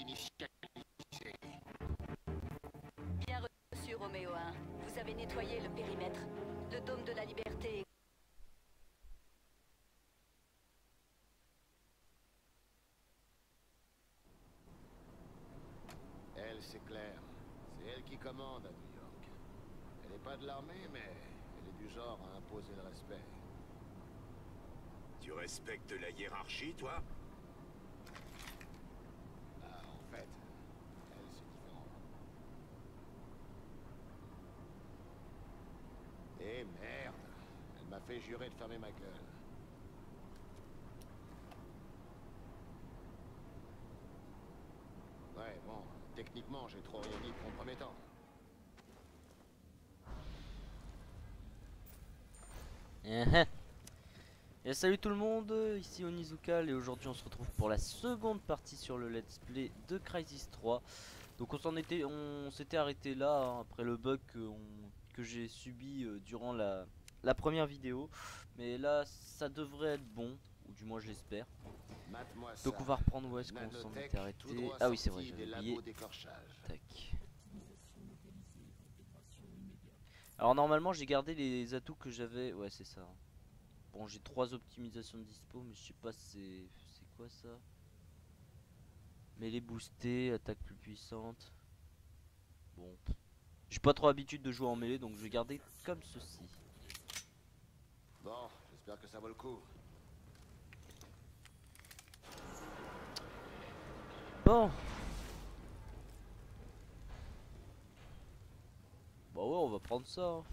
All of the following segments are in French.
initialisé. Bien reçu, Roméo 1. Vous avez nettoyé le périmètre. Le dôme de la liberté est... Elle, c'est clair. C'est elle qui commande à New York. Elle n'est pas de l'armée, mais elle est du genre à imposer le respect. Tu respectes la hiérarchie, toi? Ah, en fait, elle, c'est différent. Eh merde! Elle m'a fait jurer de fermer ma gueule. Ouais, bon, techniquement, j'ai trop rien dit de compromettant. Et salut tout le monde, ici Onizuka et aujourd'hui on se retrouve pour la seconde partie sur le let's play de Crysis 3. Donc on s'était arrêté là hein, après le bug que j'ai subi durant la première vidéo. Mais là ça devrait être bon, ou du moins je l'espère. Donc on va reprendre où est-ce qu'on s'en était arrêté. Ah oui c'est vrai, j'avais oublié. Tac. Alors normalement j'ai gardé les atouts que j'avais, ouais c'est ça. Bon, j'ai 3 optimisations de dispo, mais je sais pas c'est quoi ça. Mais les booster, attaque plus puissante. Bon, j'ai pas trop l'habitude de jouer en mêlée, donc je vais garder comme ceci. Bon, j'espère que ça vaut le coup. Bon. Bah ouais, on va prendre ça. Hein.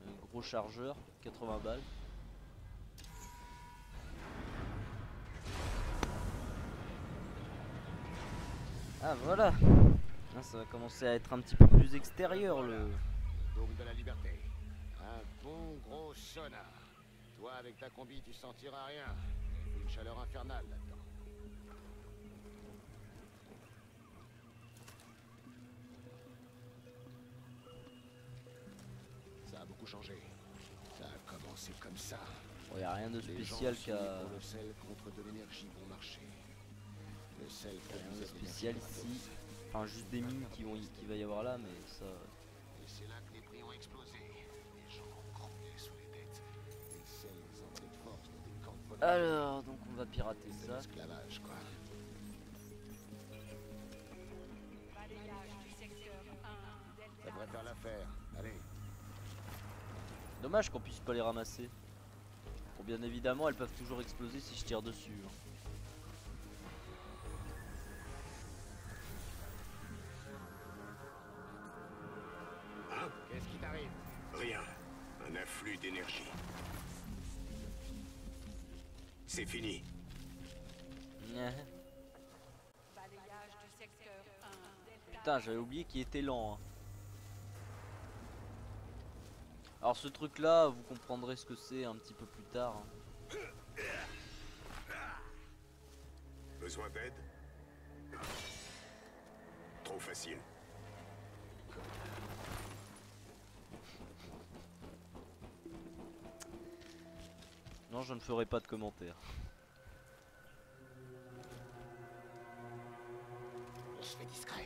Un gros chargeur, 80 balles. Ah voilà. Ah, ça va commencer à être un petit peu plus extérieur le Dôme de la liberté. Un bon gros sauna. Toi avec ta combi tu sentiras rien. Il fait une chaleur infernale là-dedans. Ça a beaucoup changé. Ça a commencé comme ça. Bon, y a rien de spécial qu'à... Pour le sel contre de l'énergie bon marché. Le sel Rien de spécial ici. Enfin juste des mines qui va y avoir là, mais ça... Et c'est là que les prix ont explosé. Les gens ont croqué sous les dettes. Le sel les envoie de force dans des camps de voleurs. Alors, donc on va pirater C'est ça. l'esclavage quoi. Ça devrait faire l'affaire. Allez. Dommage qu'on puisse pas les ramasser. Bon, bien évidemment, elles peuvent toujours exploser si je tire dessus. Hein. Hein? Qu'est-ce qui t'arrive? Rien. Un afflux d'énergie. C'est fini. Putain, j'avais oublié qu'il était lent. Hein. Alors ce truc là, vous comprendrez ce que c'est un petit peu plus tard. Hein. Besoin d'aide? Trop facile. Non, je ne ferai pas de commentaires. On se fait discret.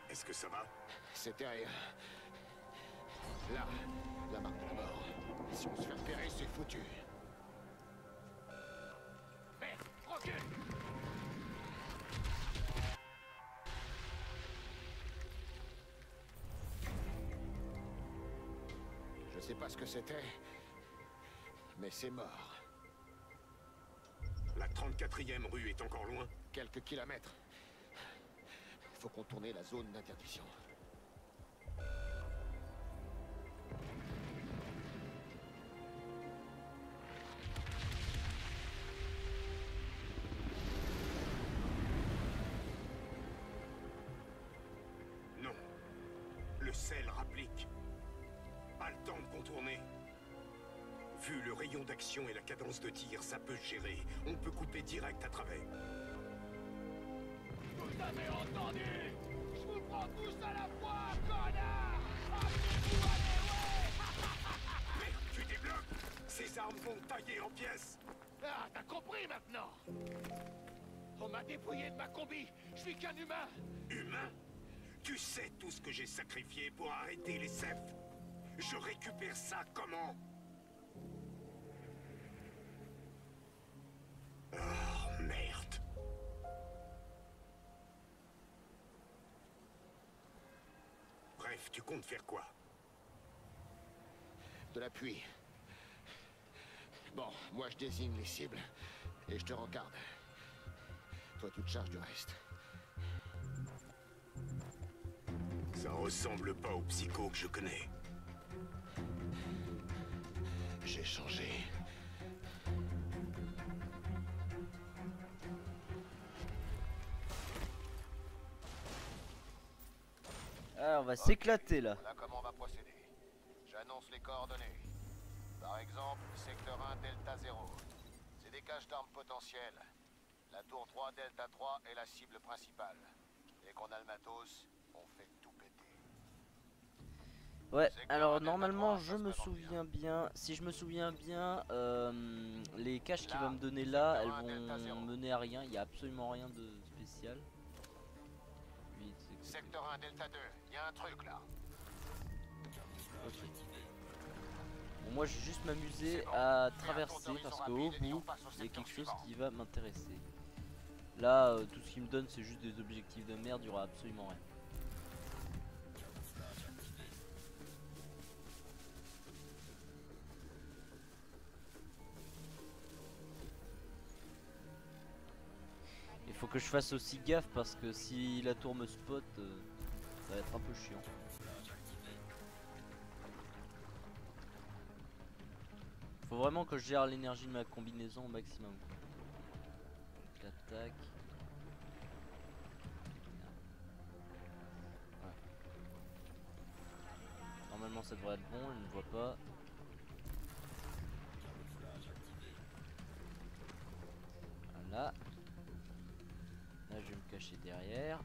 Est-ce que ça va? C'était rien. Là, la marque de la mort. Si on se fait repérer, c'est foutu. Hé, recule! Je sais pas ce que c'était, mais c'est mort. La 34e rue est encore loin? Quelques kilomètres. Faut contourner la zone d'interdiction. Non. Le sel rapplique. Pas le temps de contourner. Vu le rayon d'action et la cadence de tir, ça peut se gérer. On peut couper direct à travers. Vous avez entendu? Je vous prends tous à la fois, connard! Allez, ouais! Merde, tu Ces armes vont te tailler en pièces. Ah, t'as compris maintenant? On m'a dépouillé de ma combi. Je suis qu'un humain. Humain? Tu sais tout ce que j'ai sacrifié pour arrêter les Ceph. Je récupère ça comment? Oh, merde. Bref, tu comptes faire quoi? De l'appui. Bon, moi je désigne les cibles et je te regarde. Toi tu te charges du reste. Ça ressemble pas au psycho que je connais. J'ai changé. Ah, on va s'éclater là. Voilà comment on va procéder. J'annonce les coordonnées. Par exemple, secteur 1 Delta 0. C'est des caches d'armes potentielles. La tour 3 Delta 3 est la cible principale. Dès qu'on a le matos, on fait tout péter. Ouais, Secteur alors 1 Delta normalement 3, je ça se me présente souviens bien, si je me souviens bien, les caches qu'il Là, va me donner là, elles secteur 1 Delta 0. vont mener à rien, il n'y a absolument rien de spécial. 8, Secteur 1 Delta 2, il y a un truc là. ok. Bon, moi je vais juste m'amuser C'est bon. à Fais un traverser tour parce d'horizon qu'au rapide et on bout, passe au il y a secteur quelque chose suivant. qui va m'intéresser. Là, tout ce qu'il me donne c'est juste des objectifs de merde, il n'y aura absolument rien. Il faut que je fasse aussi gaffe parce que si la tour me spot, ça va être un peu chiant. Faut vraiment que je gère l'énergie de ma combinaison au maximum. Donc l'attaque. Ouais. Normalement ça devrait être bon, il ne voit pas. Voilà. Là je vais me cacher derrière.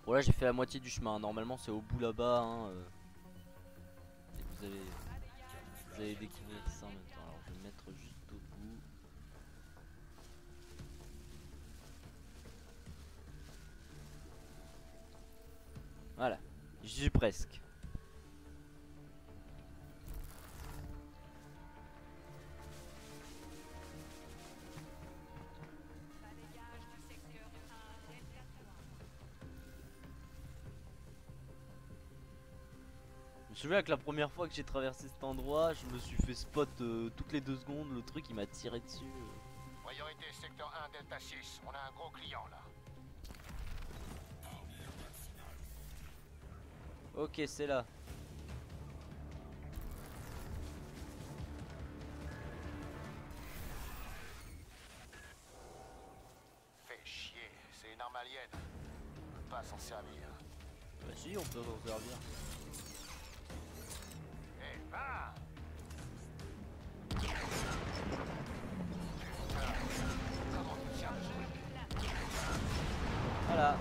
Bon là j'ai fait la moitié du chemin, normalement c'est au bout là-bas hein, et vous allez découvrir ça en même temps. Alors je vais me mettre juste au bout. Voilà, j'y suis presque. Je me souviens que la première fois que j'ai traversé cet endroit, je me suis fait spot toutes les 2 secondes, le truc il m'a tiré dessus. Priorité secteur 1 Delta 6, on a un gros client là. Ok, c'est là. Fais chier, c'est une arme alien. On peut pas s'en servir. Bah si, on peut s'en servir. Eh ben comment tu tiens le truc? Voilà.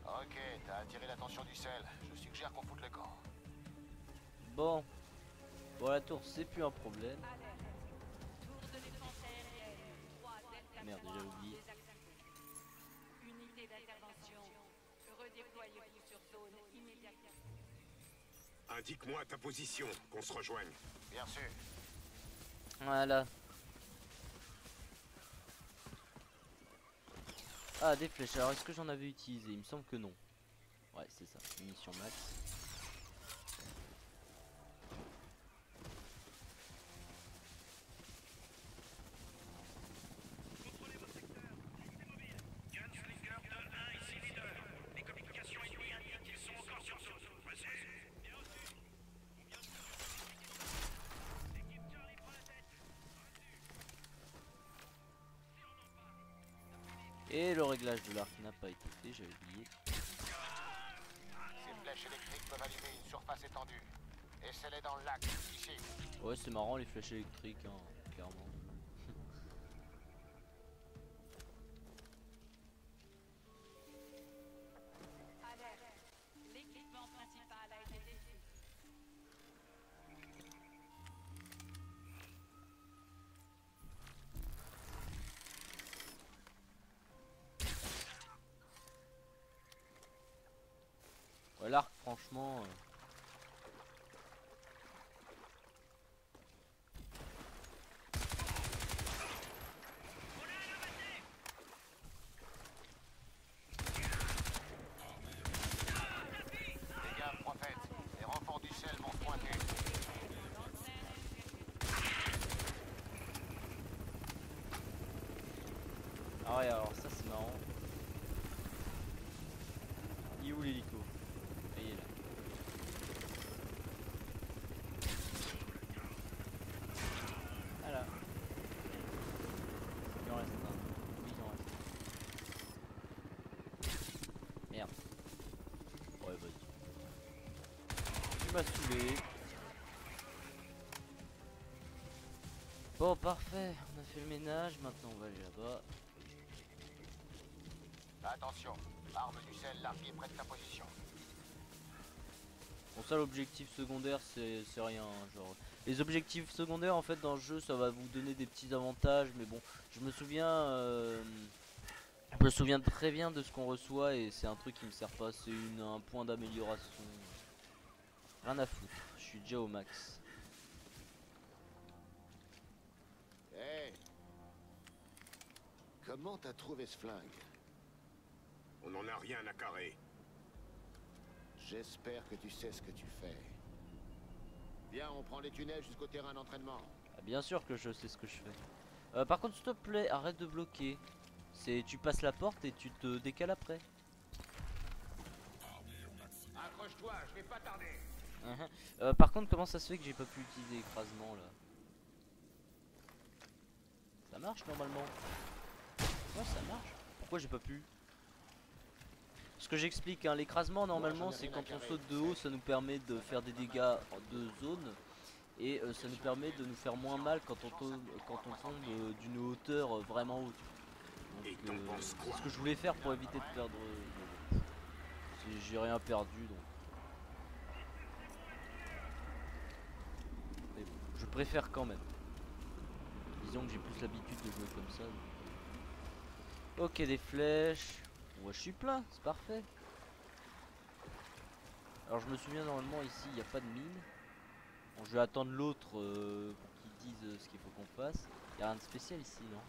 Ok, t'as attiré l'attention du sel. Je suggère qu'on foute le camp. Bon. Bon, la tour, c'est plus un problème. Merde, j'ai oublié. Unité d'intervention. Redéployez-vous sur zone immédiatement. Indique-moi ta position, qu'on se rejoigne. Bien sûr. Voilà. Ah, des flèches. Alors, est-ce que j'en avais utilisé? Il me semble que non. Ouais, c'est ça. Munition max. Et le réglage de l'arc n'a pas été fait, j'avais oublié. Ces flèches électriques peuvent allumer une surface étendue. Essaie-les dans le lac, ici. Ouais, c'est marrant les flèches électriques, hein, clairement. Ouais, l'arc, franchement. Les gars, prophète, les renforts du sel vont se pointer. Ah ouais, alors ça c'est marrant. Il est où l'hélico? Ah, il est là. Voilà. Il en reste un. Oui, il en reste. Merde. Ouais, vas-y. Tu m'as saoulé. Bon, parfait. On a fait le ménage. Maintenant, on va aller là-bas. Attention, arme du sel, l'arpier près de ta position. Bon, ça, l'objectif secondaire, c'est rien. Hein, genre, les objectifs secondaires, en fait, dans le jeu, ça va vous donner des petits avantages. Mais bon, je me souviens très bien de ce qu'on reçoit et c'est un truc qui me sert pas. C'est un point d'amélioration. Rien à foutre. Je suis déjà au max. Hey, comment t'as trouvé ce flingue? On n'en a rien à carrer. J'espère que tu sais ce que tu fais. Viens, on prend les tunnels jusqu'au terrain d'entraînement. Ah, bien sûr que je sais ce que je fais. Par contre, s'il te plaît, arrête de bloquer. Tu passes la porte et tu te décales après. Accroche-toi, je vais pas tarder. Par contre, comment ça se fait que j'ai pas pu utiliser l'écrasement là? Ça marche normalement. Ouais, ça marche. Pourquoi j'ai pas pu? Ce que j'explique, hein, l'écrasement normalement c'est quand on saute de haut, ça nous permet de faire des dégâts de zone et ça nous permet de nous faire moins mal quand on tombe d'une hauteur vraiment haute. Donc c'est ce que je voulais faire pour éviter de perdre. J'ai rien perdu donc. Mais bon, je préfère quand même. Disons que j'ai plus l'habitude de jouer comme ça. Donc. Ok, des flèches. Ouais, je suis plein, c'est parfait. Alors je me souviens normalement ici il n'y a pas de mine. Bon, je vais attendre l'autre pour qu'il dise ce qu'il faut qu'on fasse. Il n'y a rien de spécial ici, non?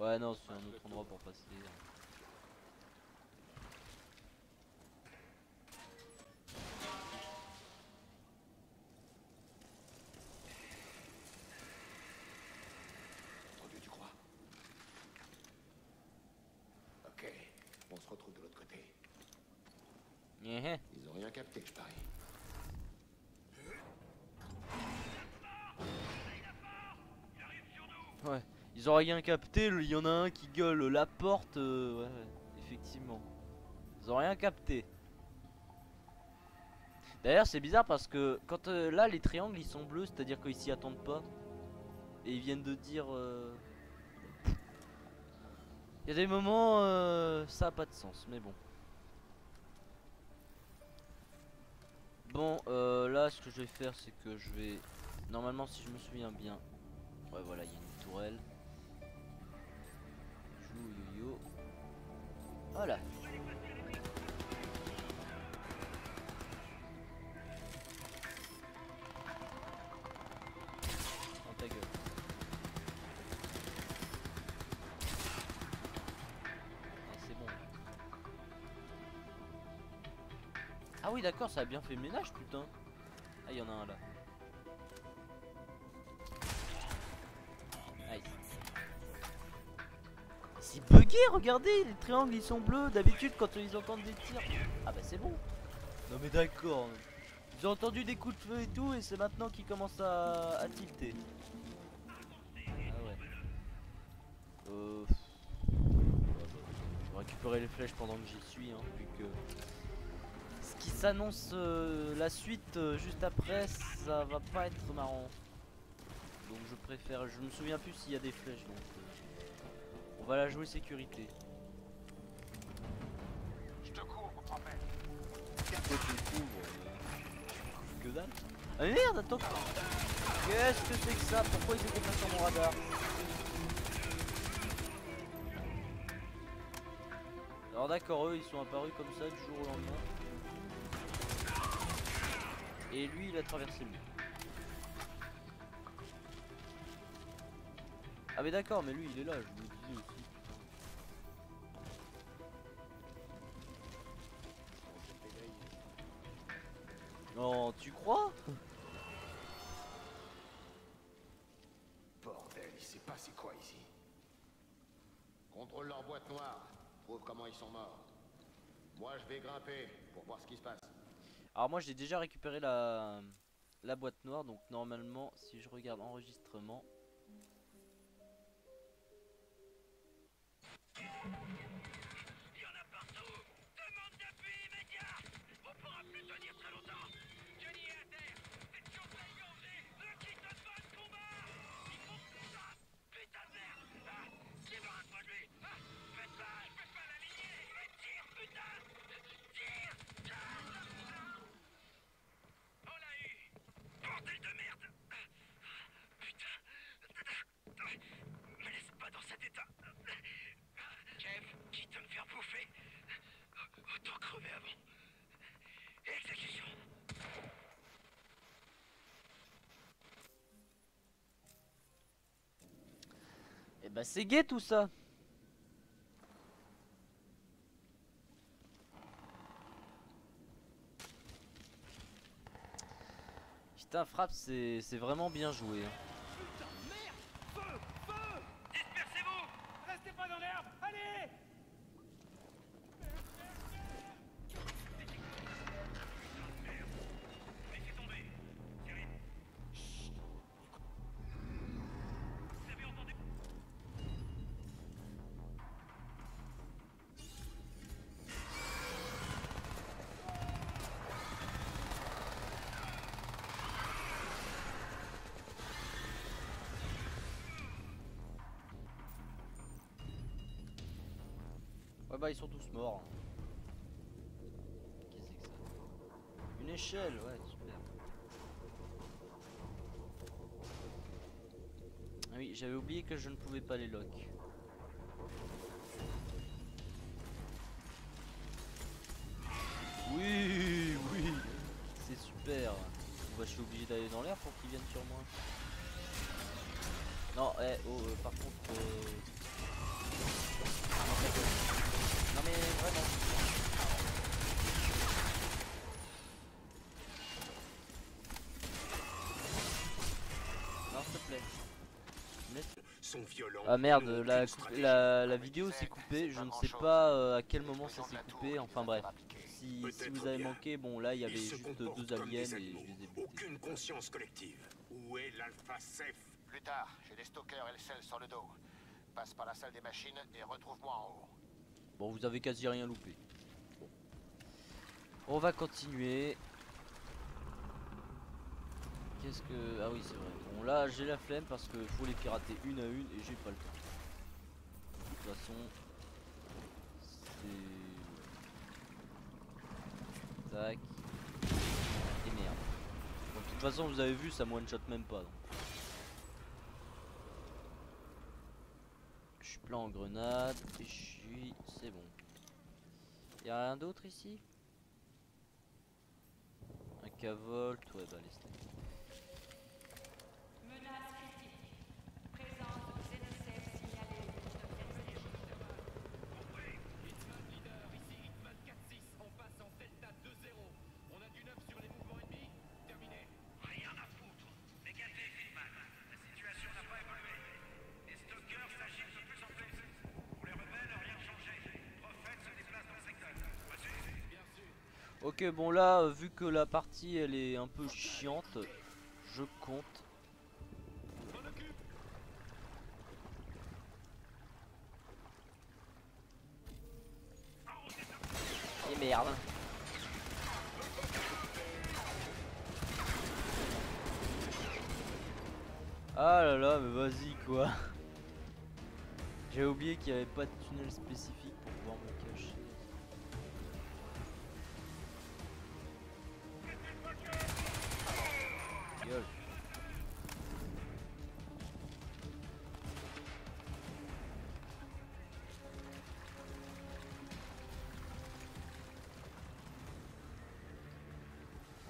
Ouais, non, c'est un autre endroit pour passer. Entendu, tu crois? Ok, on se retrouve de l'autre côté. Ils ont rien capté, je parie. Ouais, ils ont rien capté, il y en a un qui gueule la porte, ouais, effectivement. Ils ont rien capté. D'ailleurs c'est bizarre parce que quand là les triangles ils sont bleus, c'est-à-dire qu'ils s'y attendent pas. Et ils viennent de dire... Il y a des moments, ça a pas de sens, mais bon. Bon, là ce que je vais faire c'est que je vais... Normalement si je me souviens bien... Ouais voilà, il y a une tourelle. Joue yo-yo. Voilà. Dans ta gueule. C'est bon. Ah oui d'accord, ça a bien fait le ménage putain. Ah il y en a un là. C'est bugué, regardez, les triangles ils sont bleus. D'habitude quand ils entendent des tirs. Ah bah c'est bon. Non mais d'accord. Ils ont entendu des coups de feu et tout et c'est maintenant qu'ils commencent à tilter. Ah ouais. Je vais récupérer les flèches pendant que j'y suis hein, vu que ce qui s'annonce la suite juste après ça va pas être marrant. Donc je préfère, je me souviens plus s'il y a des flèches donc on va la jouer sécurité. Je te couvre, prophète. Pourquoi tu me couvres que dalle. Ah mais merde, attends. Qu'est-ce que c'est que ça? Pourquoi ils étaient pas sur mon radar? Alors d'accord, eux ils sont apparus comme ça du jour au lendemain. Et lui il a traversé le mur. Ah mais d'accord, mais lui il est là, je vous le disais aussi. Non, tu crois? Bordel, il s'est passé quoi ici? Contrôle leur boîte noire. Trouve comment ils sont morts. Moi, je vais grimper pour voir ce qui se passe. Alors moi j'ai déjà récupéré la boîte noire, donc normalement si je regarde enregistrement. Il y en a partout! Demande d'appui immédiat! On pourra plus tenir très longtemps! Johnny est à terre! Cette chose est égorgée! Ne quitte pas le combat! Il faut que ça! Putain de merde! Ah! Débarrasse-moi de lui! Ah! Faites-la! Je peux pas l'aligner! Mais tire, putain! Tire! On l'a eu! Bordel de merde! Putain! Me laisse pas dans cet état! Kev, quitte à me faire bouffer. Autant crever avant. Exécution. Et bah c'est gay tout ça. Putain frappe c'est vraiment bien joué hein. Putain de merde! Feu! Feu! Dispersez-vous! Restez pas dans l'herbe! Allez! Laissez tomber! Cyril! Chut! Vous avez entendu? Ouais bah ils sont tous morts. Qu'est-ce que c'est que ça? Une échelle, ouais super. Ah oui j'avais oublié que je ne pouvais pas les lock. Oui oui c'est super. Bah, je suis obligé d'aller dans l'air pour qu'ils viennent sur moi. Non par contre non mais vraiment. Non s'il te plaît. Sont violents. Ah merde, n'ont la, aucune stratégie. la vidéo s'est coupée, je ne sais pas à quel moment ça s'est coupé, enfin bref. Si Peut-être vous avez bien. manqué, bon là il y avait Ils se juste comportent deux comme aliens des et je animaux. les ai butés. Aucune conscience collective. Où est l'Alpha Ceph? Plus tard, j'ai des stockers et le sel sur le dos. Passe par la salle des machines et retrouve-moi en haut. Bon vous avez quasi rien loupé. Bon. On va continuer. Qu'est-ce que... Ah oui c'est vrai. Bon là j'ai la flemme parce que faut les pirater une à une et j'ai pas le temps. De toute façon... C'est... Tac. Et merde. Bon, de toute façon vous avez vu ça me one shot même pas. Donc. Je suis plein en grenade et je suis... C'est bon. Y'a rien d'autre ici? Un cavolt, ouais bah laisse tomber. Menace critique. Présence de ZSF signalée. Compris! Hitman leader, ici Hitman 4-6. On passe en Delta 2-0. On a du neuf sur les mouvements ennemis. Terminé. Rien à foutre. Négatif, Hitman. La situation n'a pas évolué. Les stalkers s'agissent de plus en plus. Pour les rebelles, rien changé. Prophète se déplace dans le secteur. Reçu? Bien sûr. Ok bon là vu que la partie elle est un peu chiante, je compte. M'en occupe. Et merde. Ah là là mais vas-y quoi. J'ai oublié qu'il n'y avait pas de tunnel spécifique pour pouvoir me cacher. Gueule.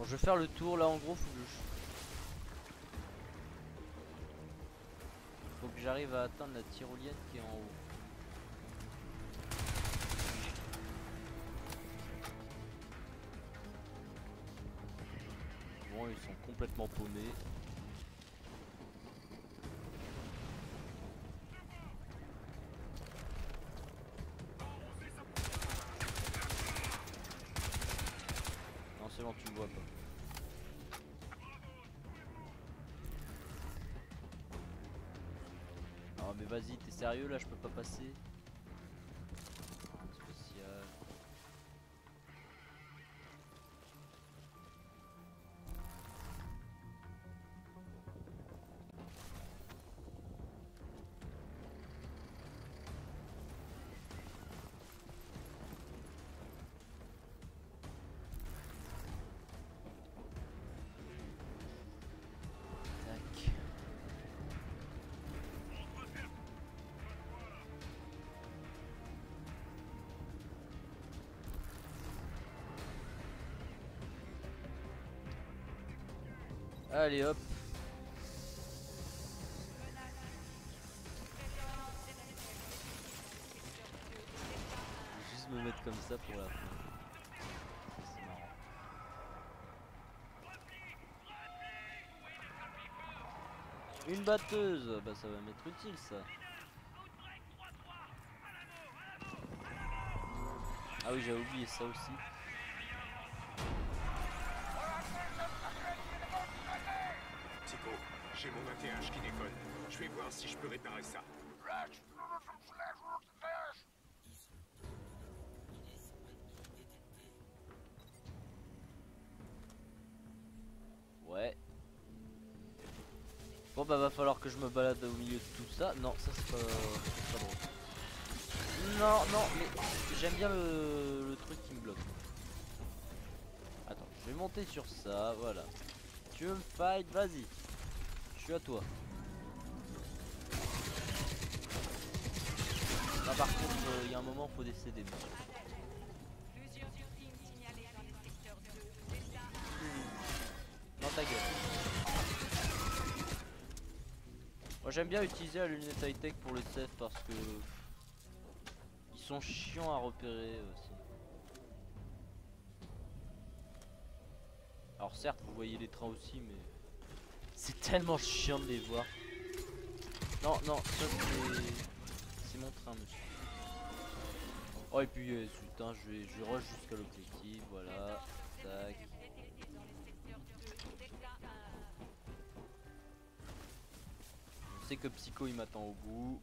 Bon, je vais faire le tour là en gros, faut que j'arrive à atteindre la tyrolienne qui est en haut. Bon, ils sont complètement paumés. Non, c'est bon, tu me vois pas. Oh mais vas-y, t'es sérieux là, je peux pas passer. Spécial. Tac. Allez hop. Je vais juste me mettre comme ça pour la fin. C'est marrant. Une batteuse, bah ça va m'être utile ça. Ah oui, j'avais oublié ça aussi. Psycho, j'ai mon 21H qui déconne. Je vais voir si je peux réparer ça. Ouais. Bon bah va falloir que je me balade au milieu de tout ça. Non, ça c'est pas drôle. Non, non, mais j'aime bien le truc qui me bloque. Attends, je vais monter sur ça, voilà. Tu veux me fight, vas-y. Je suis à toi. Là par contre, il y a un moment, faut décéder. Plusieurs victimes signalées dans les secteurs 2, Delta 1. Dans ta gueule. Moi j'aime bien utiliser la lunette high-tech pour le set parce que ils sont chiants à repérer aussi. Alors certes vous voyez les trains aussi mais c'est tellement chiant de les voir. Non non ça c'est mon train monsieur. Oh et puis putain je vais rush jusqu'à l'objectif voilà. Tac. Je sais que Psycho il m'attend au bout.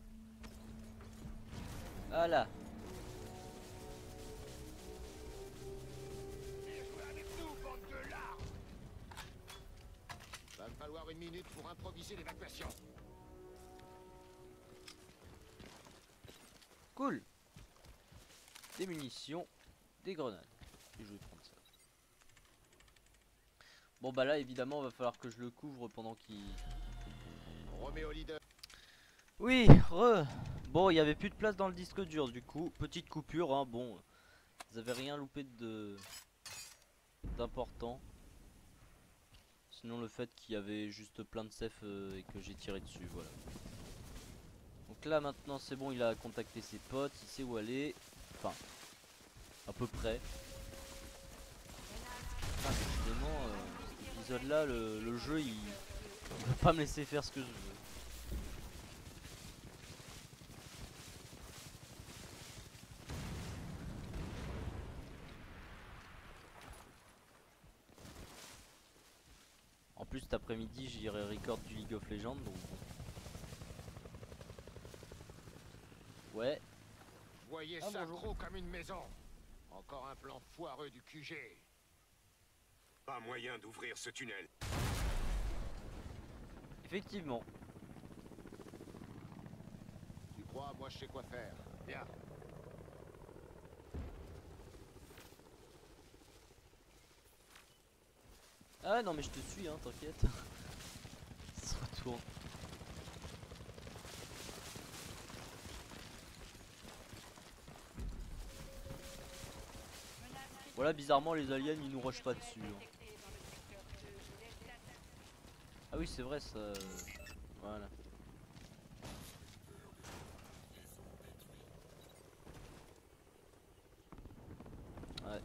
Voilà. Va me falloir une minute pour improviser l'évacuation. Cool. Des munitions, des grenades. Et je vais prendre ça. Bon bah là évidemment va falloir que je le couvre pendant qu'il... Roméo leader. Oui, bon il y avait plus de place dans le disque dur du coup. Petite coupure hein, bon. Vous avez rien loupé d'important. Sinon le fait qu'il y avait juste plein de safe et que j'ai tiré dessus, voilà. Donc là maintenant c'est bon, il a contacté ses potes, il sait où aller. Enfin, à peu près. Ah, décidément, cet épisode là, le jeu il veut pas me laisser faire ce que je veux. En plus cet après-midi j'irai record du League of Legends donc bon. Ouais. Voyez Ah, ça bonjour. gros comme une maison. Encore un plan foireux du QG. Pas moyen d'ouvrir ce tunnel. Effectivement. Tu crois, moi je sais quoi faire. Bien. Ah non mais je te suis hein, t'inquiète. Ça se retourne. Voilà bizarrement les aliens ils nous rushent pas dessus hein. Ah oui, c'est vrai ça. Voilà. Ouais.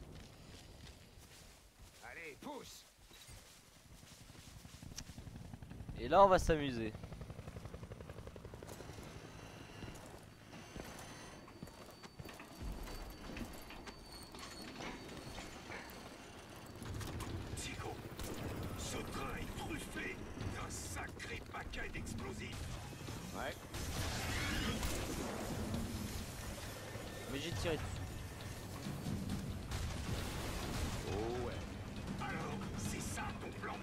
Allez, pousse! Et là, on va s'amuser. Psycho, ce train est truffé d'un sacré paquet d'explosifs. Ouais. Mais j'ai tiré dessus. Oh ouais. Alors, c'est ça ton plan?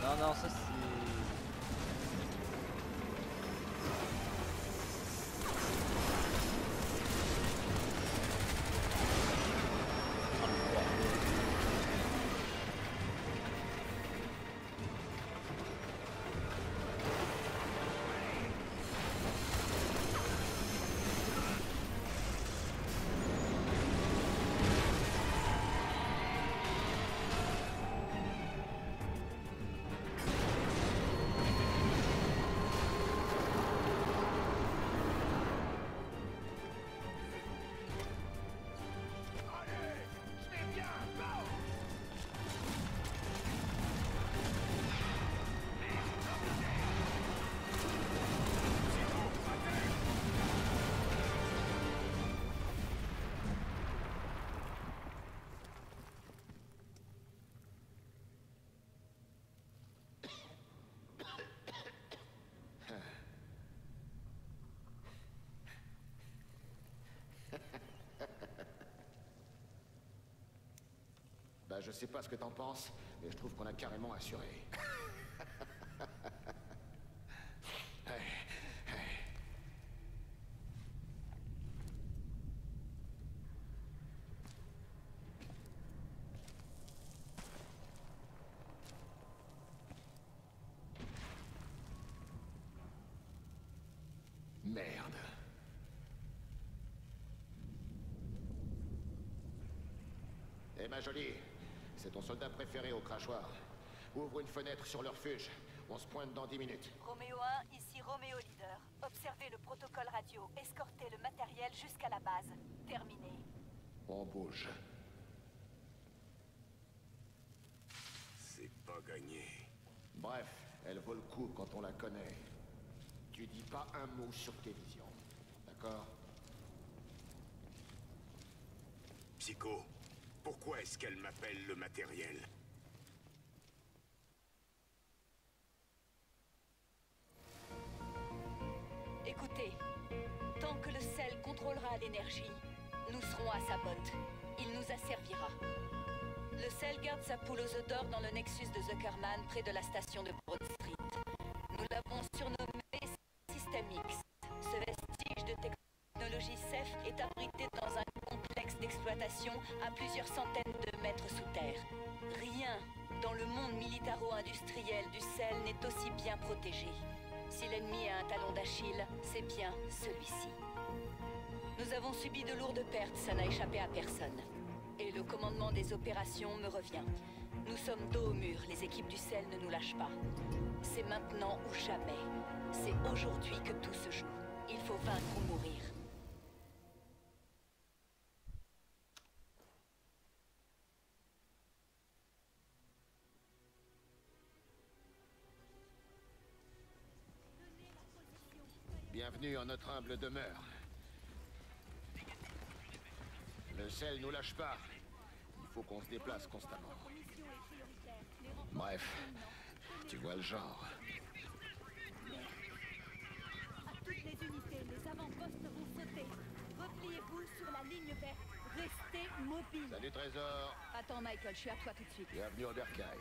Non, non, ça c'est... Bah je sais pas ce que t'en penses, mais je trouve qu'on a carrément assuré. Merde. Eh ma jolie, c'est ton soldat préféré au crachoir. Ouvre une fenêtre sur leur fuge. On se pointe dans 10 minutes. Roméo 1, ici Roméo Leader. Observez le protocole radio. Escortez le matériel jusqu'à la base. Terminé. On bouge. C'est pas gagné. Bref, elle vaut le coup quand on la connaît. Tu dis pas un mot sur tes visions. D'accord? Psycho, pourquoi est-ce qu'elle m'appelle le matériel? Écoutez, tant que le sel contrôlera l'énergie, nous serons à sa botte. Il nous asservira. Le sel garde sa poule aux œufs d'or dans le Nexus de Zuckerman, près de la station de Broad Street. Nous l'avons surnommé Système X. Ce vestige de technologie CEF est abrité dans un complexe d'exploitation à plusieurs centaines de mètres sous terre. Rien dans le monde militaro-industriel du sel n'est aussi bien protégé. Si l'ennemi a un talon d'Achille, c'est bien celui-ci. Nous avons subi de lourdes pertes, ça n'a échappé à personne. Et le commandement des opérations me revient. Nous sommes dos au mur, les équipes du sel ne nous lâchent pas. C'est maintenant ou jamais. C'est aujourd'hui que tout se joue. Il faut vaincre ou mourir. Bienvenue en notre humble demeure. Le sel nous lâche pas. Il faut qu'on se déplace constamment. Bref, tu vois le genre. À toutes les unités, les avant-postes vont sauter. Repliez-vous sur la ligne verte. Restez mobiles. Salut Trésor. Attends Michael, je suis à toi tout de suite. Bienvenue au bercail.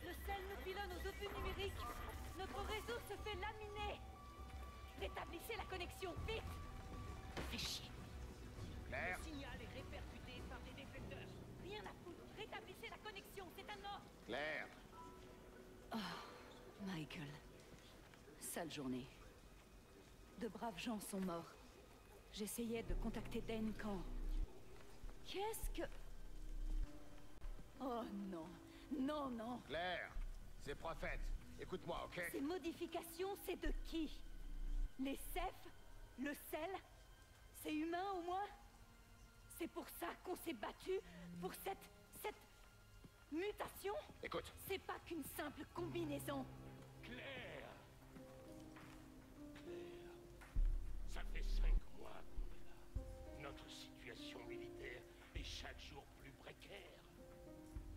Le sel nous pilonne aux obus numériques. Notre réseau se fait laminer. Rétablissez la connexion, vite. Fais chier. Claire. Le signal est répercuté par des détecteurs. Rien à foutre. Rétablissez la connexion, c'est un ordre. Claire. Michael. Sale journée. De braves gens sont morts. J'essayais de contacter Dane quand... Qu'est-ce que... Oh non. Non, non. Claire, c'est Prophète. Écoute-moi, ok? Ces modifications, c'est de qui? Les Cephes? Le sel? C'est humain au moins? C'est pour ça qu'on s'est battu? Pour cette mutation? Écoute, C'est pas qu'une simple combinaison. Claire! Claire, ça fait 5 mois qu'on est là. Notre situation militaire est chaque jour plus précaire.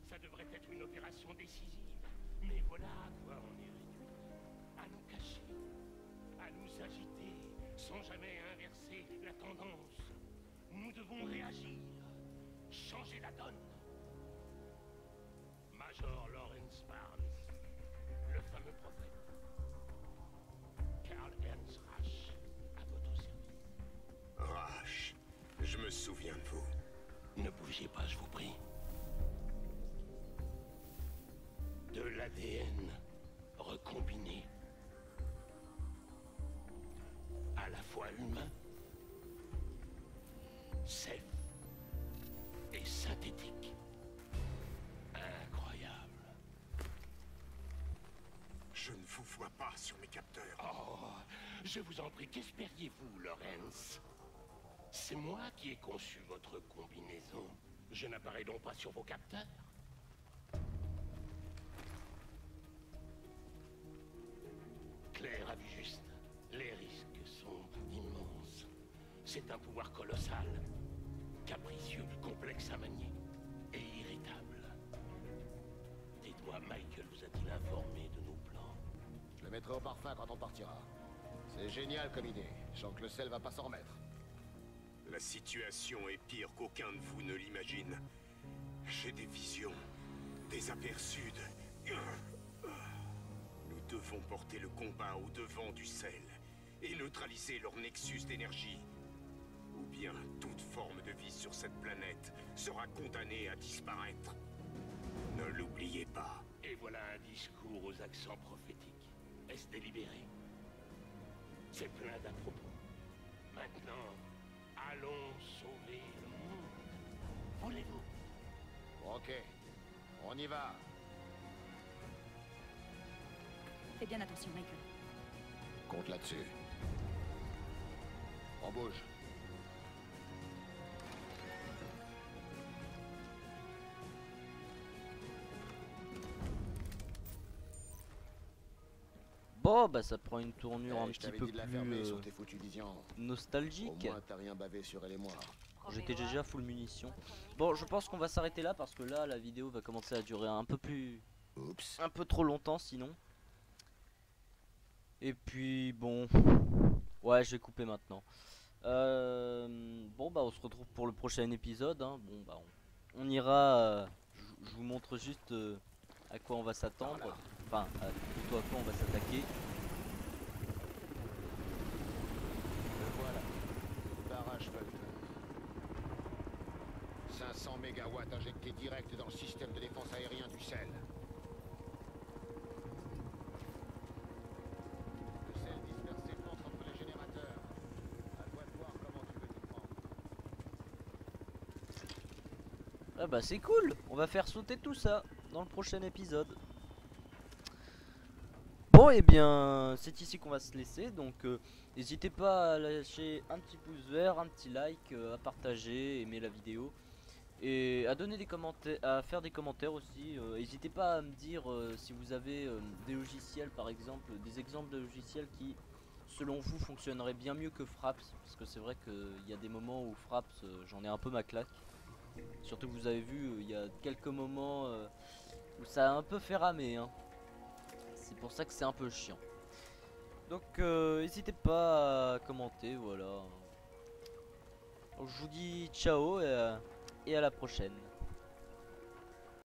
Ça devrait être une opération décisive. Mais voilà à quoi on est réduit. À nous cacher, à nous agiter, sans jamais inverser la tendance. Nous devons réagir, changer la donne. Major Lawrence Barnes, le fameux prophète. Karl Ernst Rasch, à votre service. Rasch, je me souviens de vous. Ne bougez pas, je vous prie. De l'ADN recombiné. À la fois humain, safe et synthétique. Incroyable. Je ne vous vois pas sur mes capteurs. Oh, je vous en prie, qu'espériez-vous, Lawrence? C'est moi qui ai conçu votre combinaison. Je n'apparais donc pas sur vos capteurs. Claire a vu juste. Les risques sont immenses. C'est un pouvoir colossal. Capricieux, complexe à manier. Et irritable. Dites-moi, Michael vous a-t-il informé de nos plans? je le mettrai au parfum quand on partira. C'est génial comme idée. Je sens que le sel va pas s'en remettre. La situation est pire qu'aucun de vous ne l'imagine. J'ai des visions, des aperçus de... Nous devons porter le combat au devant du sel et neutraliser leur nexus d'énergie. Ou bien toute forme de vie sur cette planète sera condamnée à disparaître. Ne l'oubliez pas. Et voilà un discours aux accents prophétiques. Est-ce délibéré? C'est plein d'à propos. Maintenant, allons sauver le monde. Voulez-vous? Ok, on y va. Fais bien attention, Michael. Compte là-dessus. On bouge. Bon, bah ça prend une tournure un Je petit t'avais peu dit de la fermer plus sur tes foutus visions. Au nostalgique. moins t'as rien bavé sur elle et moi. J'étais déjà full munitions. Bon, je pense qu'on va s'arrêter là parce que là, la vidéo va commencer à durer un peu Oups. un peu trop longtemps sinon. Et puis bon, ouais, je vais couper maintenant. Bon, bah on se retrouve pour le prochain épisode. Hein. Bon, bah on ira. Je vous montre juste à quoi on va s'attendre. Enfin, plutôt à quoi on va s'attaquer. Le voilà. Barrage Fulton. 500 mégawatts injectés direct dans le système de défense aérien du sel. Le sel dispersé entre les générateurs. À toi de voir comment tu veux t'y prendre. Ah bah c'est cool. On va faire sauter tout ça dans le prochain épisode. Bon, et bien c'est ici qu'on va se laisser, donc n'hésitez pas à lâcher un petit pouce vert, un petit like, à partager, aimer la vidéo et à donner des commentaires, à faire des commentaires aussi. N'hésitez pas à me dire si vous avez des logiciels, par exemple, des exemples de logiciels qui selon vous fonctionneraient bien mieux que Fraps, parce que c'est vrai qu'il y a des moments où Fraps j'en ai un peu ma claque. Surtout que vous avez vu, il y a quelques moments où ça a un peu fait ramer, hein. C'est pour ça que c'est un peu chiant. Donc n'hésitez pas à commenter, voilà. Donc, je vous dis ciao et à la prochaine.